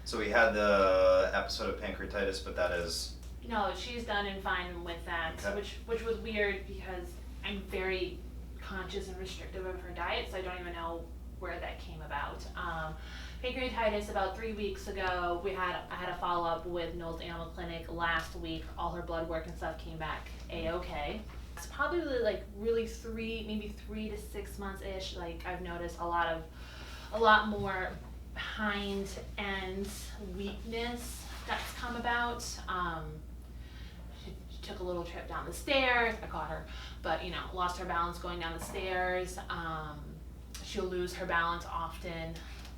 So we had the episode of pancreatitis, but that is... No, she's done and fine with that, Okay. which was weird because I'm very conscious and restrictive of her diet, so I don't even know where that came about. Pancreatitis about 3 weeks ago, I had a follow up with Noel's Animal Clinic last week. All her blood work and stuff came back a-okay. It's probably like really maybe 3 to 6 months ish. Like I've noticed a lot more hind end weakness that's come about. She took a little trip down the stairs. I caught her, but lost her balance going down the stairs. She'll lose her balance often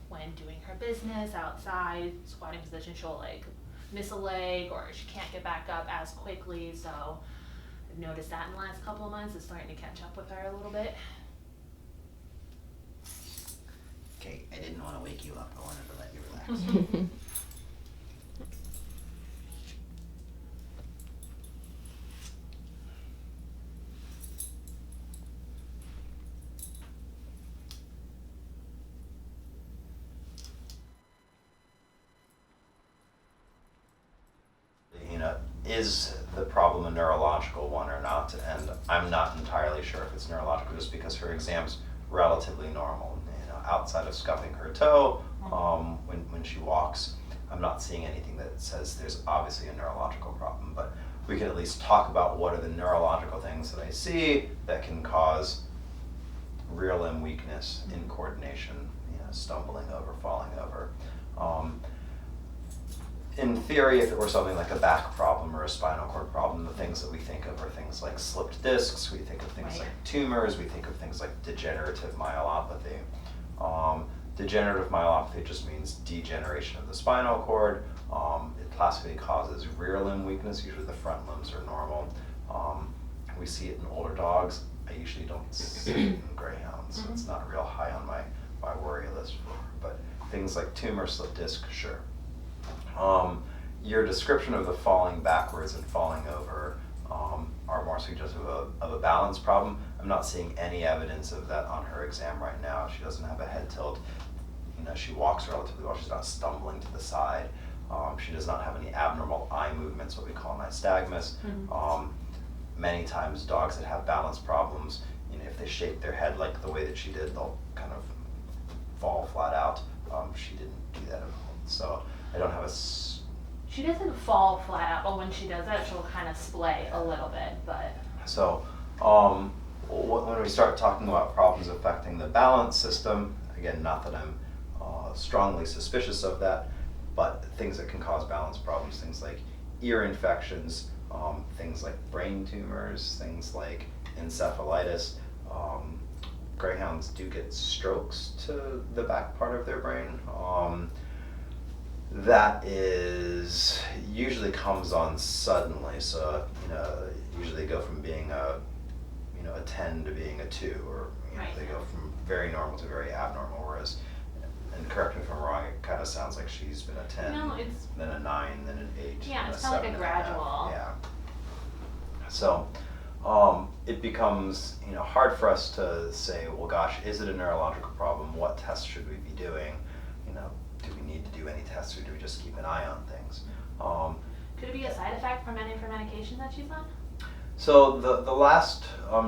when doing her business outside, squatting position. She'll like miss a leg or she can't get back up as quickly. So I've noticed that in the last couple of months. It's starting to catch up with her a little bit. Okay, I didn't want to wake you up. I wanted to let you relax. Is the problem a neurological one or not? And I'm not entirely sure if it's neurological, just because her exam's relatively normal. Outside of scuffing her toe, when she walks, I'm not seeing anything that says there's obviously a neurological problem. But we can at least talk about what are the neurological things that I see that can cause rear limb weakness, incoordination, stumbling over, falling over. In theory, if it were something like a back problem or a spinal cord problem, the things that we think of are things like slipped discs, we think of things Right. like tumors, we think of things like degenerative myelopathy. Degenerative myelopathy just means degeneration of the spinal cord. It classically causes rear limb weakness, usually the front limbs are normal. We see it in older dogs. I usually don't see it in greyhounds, so it's not real high on my worry list for her. But things like tumor, slip disc, sure. Your description of the falling backwards and falling over are more suggestive of a balance problem. I'm not seeing any evidence of that on her exam right now. She doesn't have a head tilt. She walks relatively well. She's not stumbling to the side. She does not have any abnormal eye movements, what we call nystagmus. Many times dogs that have balance problems, if they shake their head like the way that she did, they'll kind of fall flat out. She didn't do that at all. So I don't have She doesn't fall flat out, but when she does that, she'll kind of splay a little bit. But So when we start talking about problems affecting the balance system, again, not that I'm strongly suspicious of that, but things that can cause balance problems, things like ear infections, things like brain tumors, things like encephalitis. Greyhounds do get strokes to the back part of their brain. That is usually comes on suddenly. So usually they go from being a 10 to being a 2, or Right. they go from very normal to very abnormal. Whereas, and correct me if I'm wrong, it kind of sounds like she's been a 10, No, it's- then a 9, then an 8, Yeah, then it's a kinda like a 7.5. gradual. Yeah. So it becomes hard for us to say, well, gosh, is it a neurological problem? What tests should we be doing? Do we need to do any tests, or do we just keep an eye on things? could it be a side effect from any of her medication that she's on? So the last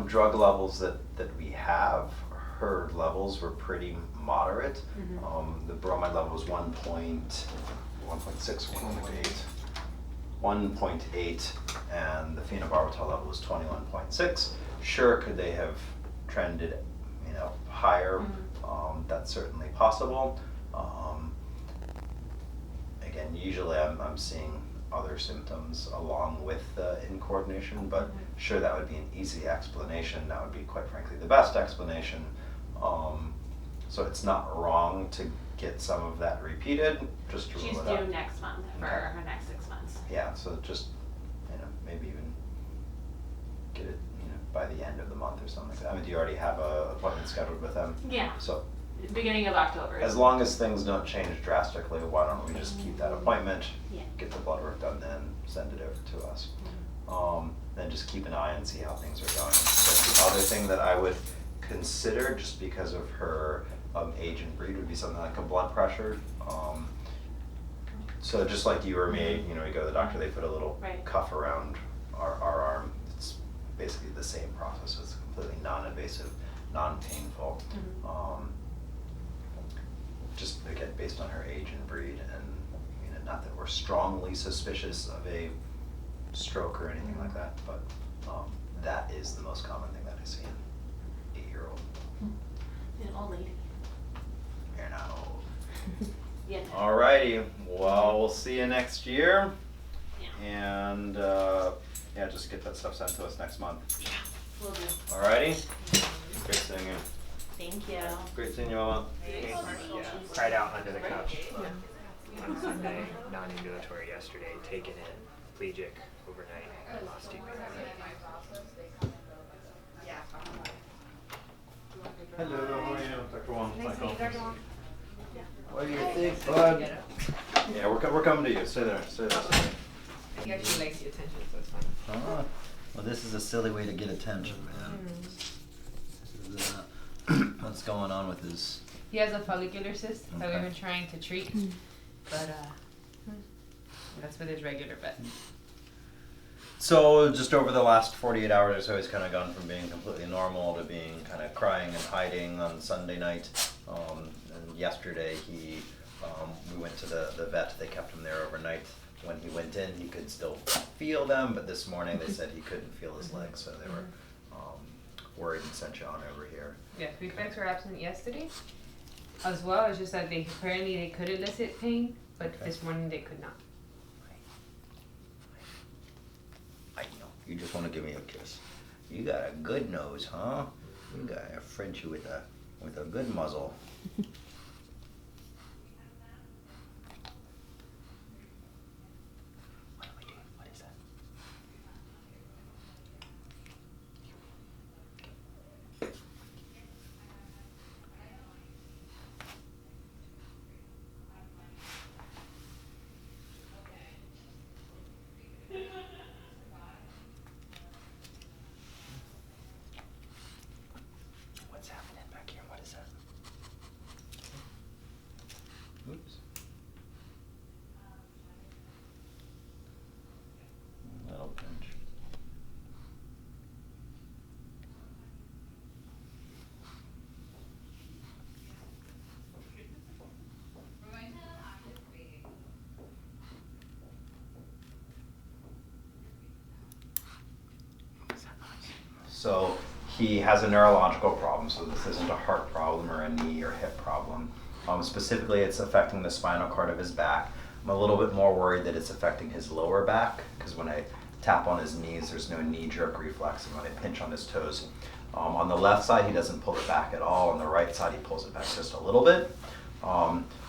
drug levels that we have, her levels were pretty moderate. The bromide level was 1.6, 1.8, and the phenobarbital level was 21.6. Sure, could they have trended, higher? That's certainly possible. Again, usually I'm seeing other symptoms along with the incoordination, but sure, that would be an easy explanation. That would be, quite frankly, the best explanation. So it's not wrong to get some of that repeated, just to She's rule it out. due next month for Okay. her next 6 months. Yeah, so just, maybe even get it, by the end of the month or something like that. I mean, do you already have a appointment scheduled with them? Yeah, So beginning of October. as long as things don't change drastically, why don't we just keep that appointment, Yeah. get the blood work done, then send it over to us. Then just keep an eye and see how things are going. But the other thing that I would consider, just because of her age and breed, would be something like a blood pressure. So just like you or me, you know, we go to the doctor, they put a little Right. cuff around our arm. It's basically the same process. It's completely non-invasive, non-painful. Just again, based on her age and breed, and you know, not that we're strongly suspicious of a stroke or anything like that, but that is the most common thing that I see in 8-year-old. An old lady. You're not old. Yeah. Alrighty, well, we'll see you next year. Yeah. And yeah, just get that stuff sent to us next month. Yeah. Will do. Alrighty? Great seeing you. Thank you. Great seeing you, Mama. Yeah, cried out under the couch on Sunday, non-ambulatory yesterday, taken in, plegic overnight, lost 2 minutes. Hello, how are you? Dr. Wong. Nice to meet you, Dr. Wong. What do you think, bud? Yeah, we're coming to you. Stay there. Stay there. He actually likes the attention, so it's fun. Well, this is a silly way to get attention, man. This is, what's going on with his... He has a follicular cyst that we've Okay. been trying to treat, but that's with his regular vet. So just over the last 48 hours or so, he's kind of gone from being completely normal to being kind of crying and hiding on Sunday night. And yesterday we went to the vet. They kept him there overnight. When he went in, he could still feel them, but this morning they said he couldn't feel his legs, so they were worried and sent Joan over here. Yeah, reflex were absent yesterday as well. It's just that apparently they could elicit pain, but Okay. this morning they could not. I know, you just want to give me a kiss. You got a good nose, huh? You got a Frenchie with a good muzzle. What do we do? What is that? What's happening back here? What is that? Oops. Little pinch. So he has a neurological problem, so this isn't a heart problem or a knee or hip problem. Specifically, it's affecting the spinal cord of his back. I'm a little bit more worried that it's affecting his lower back, because when I tap on his knees, there's no knee jerk reflex, and when I pinch on his toes, on the left side, he doesn't pull it back at all. On the right side, he pulls it back just a little bit.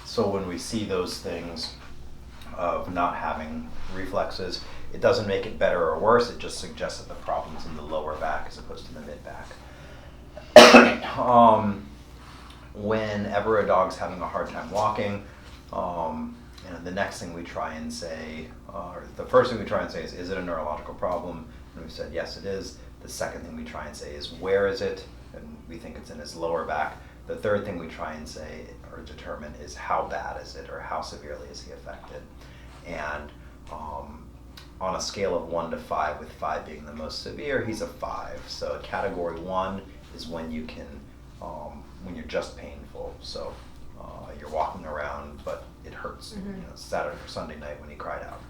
So when we see those things of not having reflexes, it doesn't make it better or worse. It just suggests that the problem's in the lower back as opposed to the mid back. Whenever a dog's having a hard time walking, the next thing we try and say, or the first thing we try and say is it a neurological problem? And we said, yes, it is. The second thing we try and say is, where is it? And we think it's in his lower back. The third thing we try and say or determine is, how bad is it, or how severely is he affected? And on a scale of 1 to 5, with 5 being the most severe, he's a 5. So category 1 is when you can, when you're just painful. So you're walking around, but it hurts. You know, Saturday or Sunday night when he cried out.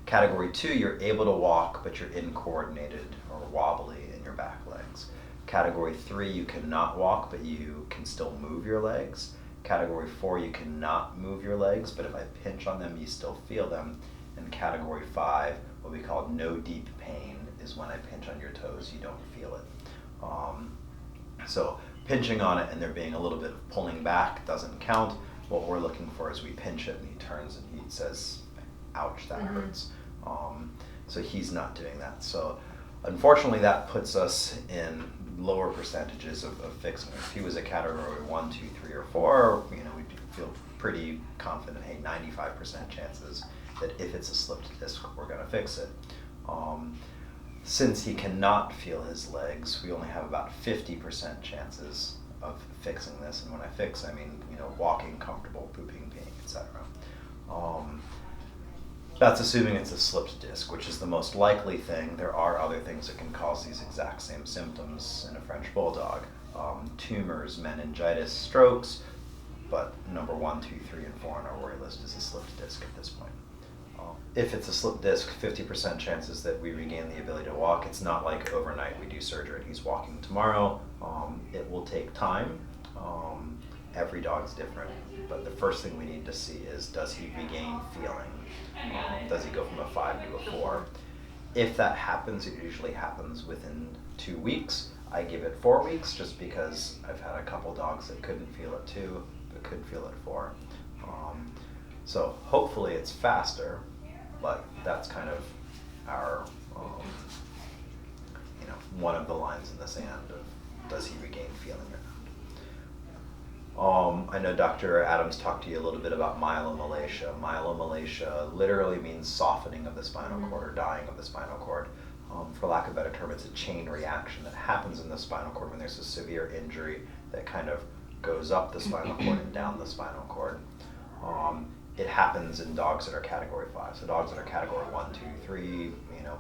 Category 2, you're able to walk, but you're incoordinated or wobbly in your back legs. Category 3, you cannot walk, but you can still move your legs. Category 4, you cannot move your legs, but if I pinch on them, you still feel them. And category 5, what we call no deep pain, is when I pinch on your toes, you don't feel it. So pinching on it and there being a little bit of pulling back doesn't count. What we're looking for is we pinch it and he turns and he says, ouch, that hurts. So he's not doing that. So unfortunately that puts us in lower percentages of fixing it. If he was a category 1, 2, 3, or 4, we'd feel pretty confident, hey, 95% chances that if it's a slipped disc, we're gonna fix it. Since he cannot feel his legs, we only have about 50% chances of fixing this. And when I fix, I mean, walking comfortable, pooping, peeing, etc. That's assuming it's a slipped disc, which is the most likely thing. There are other things that can cause these exact same symptoms in a French Bulldog. Tumors, meningitis, strokes, but number 1, 2, 3, and 4 on our worry list is a slipped disc at this point. If it's a slipped disc, 50% chances that we regain the ability to walk. It's not like overnight we do surgery and he's walking tomorrow. It will take time. Every dog's different, but the first thing we need to see is, does he regain feeling? Does he go from a 5 to a 4? If that happens, it usually happens within 2 weeks. I give it 4 weeks just because I've had a couple dogs that couldn't feel it 2, but could feel it 4. So hopefully it's faster, but that's kind of our, one of the lines in the sand of, does he regain feeling or not? I know Dr. Adams talked to you a little bit about myelomalacia. Myelomalacia literally means softening of the spinal cord or dying of the spinal cord. For lack of a better term, it's a chain reaction that happens in the spinal cord when there's a severe injury that kind of goes up the spinal cord and down the spinal cord. It happens in dogs that are category 5. So dogs that are category 1, 2, 3,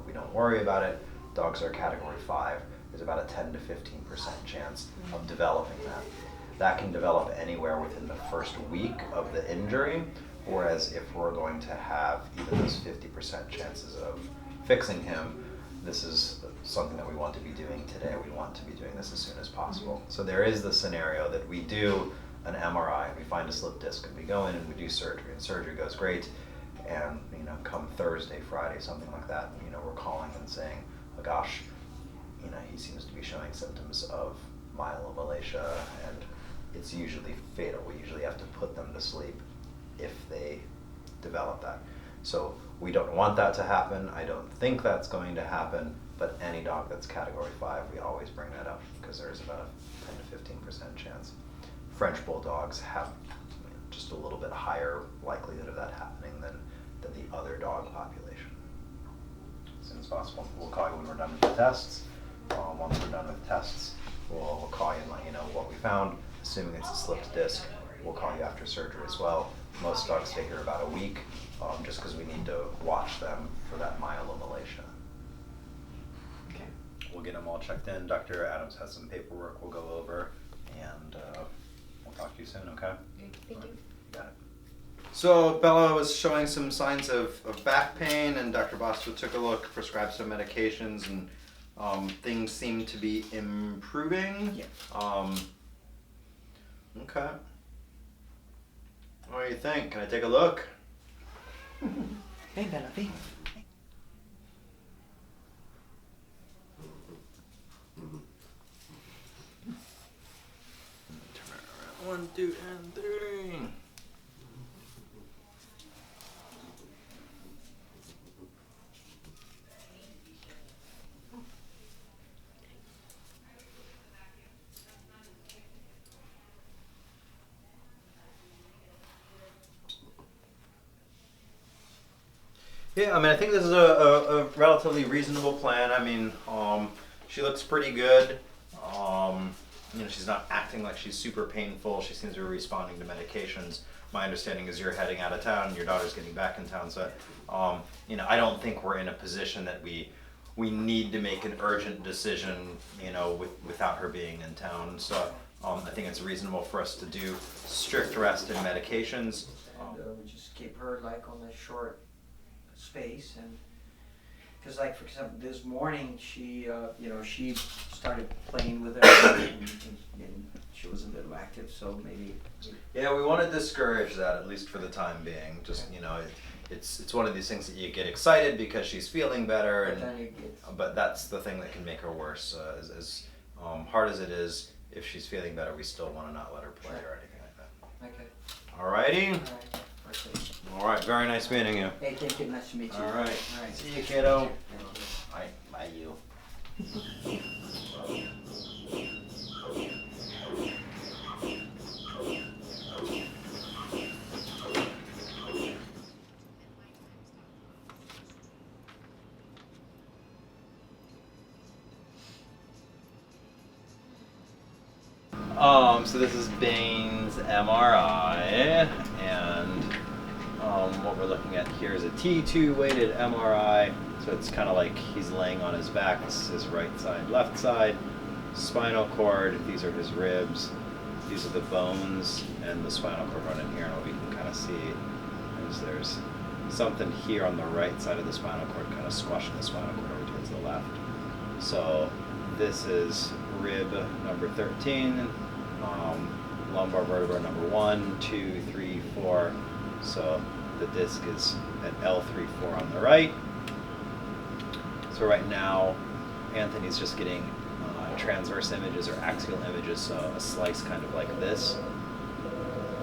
we don't worry about it. Dogs that are category 5, there's about a 10 to 15% chance of developing that. That can develop anywhere within the first week of the injury, whereas if we're going to have even those 50% chances of fixing him, this is something that we want to be doing today. We want to be doing this as soon as possible. So there is the scenario that we do an MRI, we find a slipped disc, and we go in and we do surgery, and surgery goes great, and come Thursday, Friday, something like that, we're calling and saying, oh gosh, he seems to be showing symptoms of myelomalacia, and it's usually fatal. We usually have to put them to sleep if they develop that. So we don't want that to happen. I don't think that's going to happen, but any dog that's category 5, we always bring that up because there's about a 10 to 15% chance. French Bulldogs have just a little bit higher likelihood of that happening than the other dog population. As soon as possible. We'll call you when we're done with the tests. Once we're done with tests, we'll call you and let you know what we found. Assuming it's a slipped disc, we'll call you after surgery as well. Most dogs stay here about a week, just because we need to watch them for that myelomalacia. Okay. We'll get them all checked in. Dr. Adams has some paperwork we'll go over, and we'll talk to you soon, okay? Thank you. Got it. So Bella was showing some signs of back pain, and Dr. Bosco took a look, prescribed some medications, and things seem to be improving. Yeah. Okay. What do you think? Can I take a look? Hey, Bellaby. Turn it around. 1, 2, and 3. Yeah, I think this is a relatively reasonable plan. She looks pretty good. She's not acting like she's super painful. She seems to be responding to medications. My understanding is you're heading out of town, your daughter's getting back in town, so I don't think we're in a position that we need to make an urgent decision, without her being in town. So I think it's reasonable for us to do strict rest and medications. We just keep her like on the short space, and because for example this morning she she started playing with her and she was a little active, so maybe Yeah, we want to discourage that, at least for the time being. Just it's one of these things that you get excited because she's feeling better, but and then it gets, but that's the thing that can make her worse. As hard as it is, if she's feeling better, we still want to not let her play or anything like that. okay, Alrighty. okay. All right. Very nice meeting you. Hey, thank you, nice to meet you. All right. All right. See you, kiddo. Bye. Bye, you. So this is Bane's MRI, and What we're looking at here is a T2 weighted MRI. So it's kind of like he's laying on his back. This is his right side, left side. Spinal cord, these are his ribs. These are the bones and the spinal cord running here. And what we can kind of see is there's something here on the right side of the spinal cord kind of squashing the spinal cord over towards the left. So this is rib number 13, lumbar vertebra number 1, 2, 3, 4. So the disc is at L3-4 on the right. So right now, Anthony's just getting transverse images or axial images, so a slice kind of like this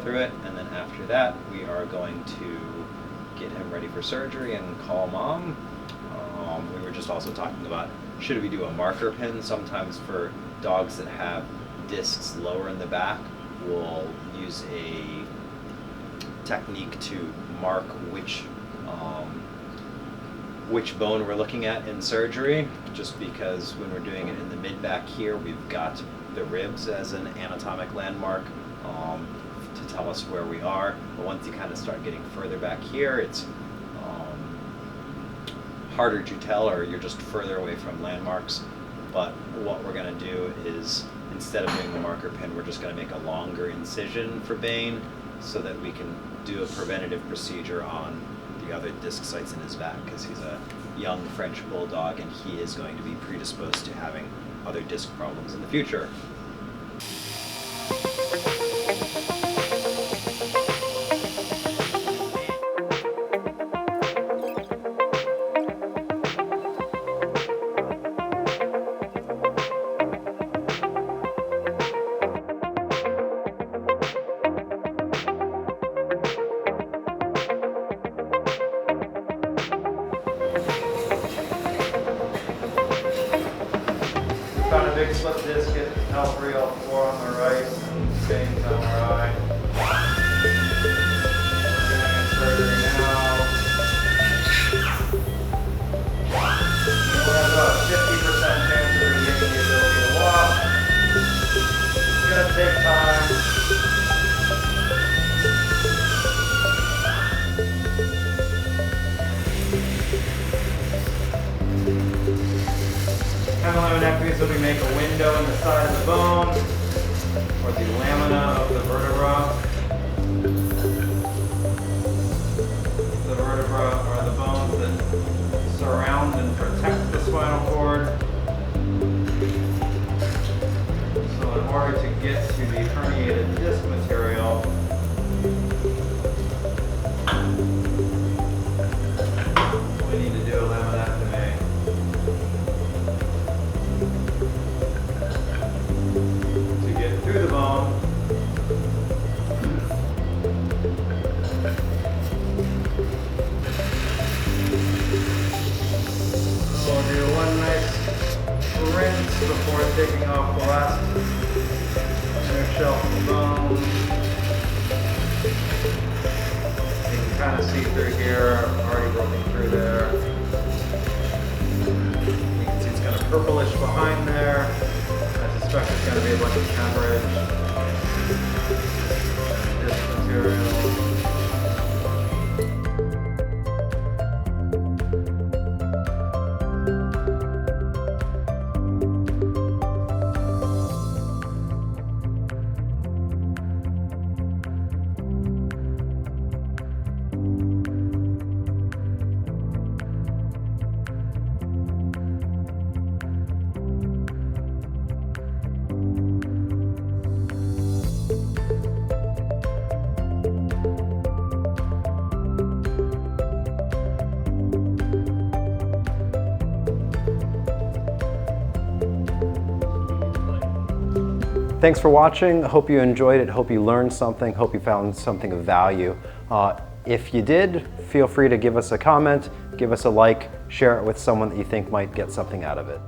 through it. And then after that, we are going to get him ready for surgery and call mom. We were just also talking about, should we do a marker pin? Sometimes for dogs that have discs lower in the back, we'll use a technique to mark which bone we're looking at in surgery, just because when we're doing it in the mid-back here, we've got the ribs as an anatomic landmark to tell us where we are. But once you kind of start getting further back here, it's harder to tell, or you're just further away from landmarks. But what we're going to do is, instead of doing the marker pin, we're just going to make a longer incision for Bane so that we can do a preventative procedure on the other disc sites in his back, because he's a young French Bulldog and he is going to be predisposed to having other disc problems in the future. Found a big slip disc at L3, L4 on the right, Bane's MRI. We're doing surgery now. We have about a 50% chance of regaining the ability to walk. It's going to take time. Laminectomies will be make a window in the side of the bone, or the lamina of the vertebra. The vertebra are the bones that surround and protect the spinal cord. So in order to get to the herniated disc material, we need to do a laminectomy. Through the bone. We'll do one nice rinse before taking off the last inner shelf of the bone. You can kind of see through here, already broken through there. You can see it's kind of purplish behind there. I suspect it's going to be a bunch of hemorrhage, disc material. Thanks for watching. Hope you enjoyed it. Hope you learned something. Hope you found something of value. If you did, feel free to give us a comment, give us a like, share it with someone that you think might get something out of it.